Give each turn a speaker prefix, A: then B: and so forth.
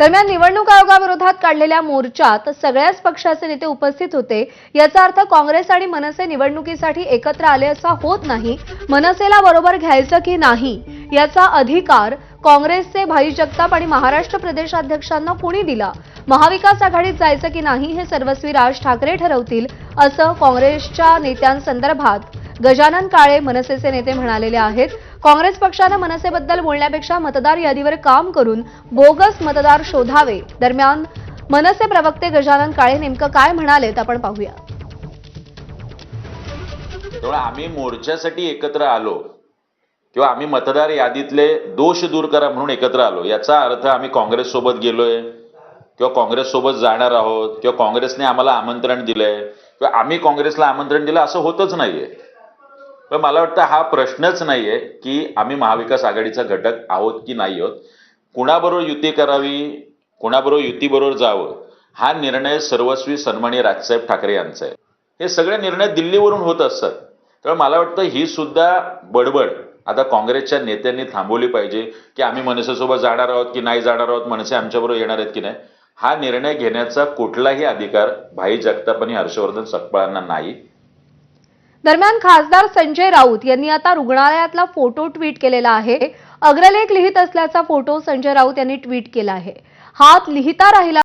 A: दरम्यान निवडणूक आयोगाविरोधात काढलेल्या मोर्चात सगळ्याच पक्षाचे नेते उपस्थित होते। याचा अर्थ काँग्रेस आणि मनसे निवडणुकीसाठी एकत्र आले असा होत नाही। मनसेला बरोबर घ्यायचं की नाही याचा अधिकार काँग्रेसचे भाई जगताप आणि महाराष्ट्र प्रदेशाध्यक्षांना कुणी दिला? महाविकास आघाडीत जायचं की नाही हे सर्वस्वी राज ठाकरे ठरवतील, असं काँग्रेसच्या नेत्यांसंदर्भात गजानन काळे मनसेचे नेते म्हणालेले आहेत। काँग्रेस पक्षाने मनसेबद्दल बोलण्यापेक्षा मतदार यादीवर काम करून बोगस मतदार शोधावे। दरम्यान मनसे प्रवक्ते गजानन काळे नेमकं काय म्हणालेत आपण पाहूया।
B: तेव्हा आम्ही मोर्चासाठी एकत्र आलो किंवा आम्ही मतदार यादीतले दोष दूर करा म्हणून एकत्र आलो, याचा अर्थ आम्ही काँग्रेस सोबत गेलोय किंवा काँग्रेस सोबत जाणार आहोत किंवा काँग्रेसने आम्हाला आमंत्रण दिलंय किंवा आम्ही काँग्रेसला आमंत्रण दिलं असं होतच नाहीये। पण मला वाटतं हा प्रश्नच नाहीये की आम्ही महाविकास आघाडीचा घटक आहोत की नाही आहोत, कुणाबरोबर युती करावी, कुणाबरोबर युतीबरोबर जावं, हा निर्णय सर्वस्वी सन्माननीय राजसाहेब ठाकरे यांचा आहे। हे सगळे निर्णय दिल्लीवरून होत असतात। तर मला वाटतं ही सुद्धा बडबड आता काँग्रेसच्या नेत्यांनी थांबवली पाहिजे की आम्ही मनसेसोबत जाणार आहोत की नाही जाणार आहोत, मनसे आमच्याबरोबर येणार आहेत की नाही, हा निर्णय घेण्याचा कुठलाही अधिकार भाई जगताप आणि हर्षवर्धन सकपाळांना नाही।
A: दरम्यान खासदार संजय राऊत यांनी आता रुग्णालयातला फोटो ट्विट केलेला आहे। अग्रलेख लिहित असल्याचा फोटो संजय राऊत यांनी ट्विट केला आहे। हात लिहिता राहिला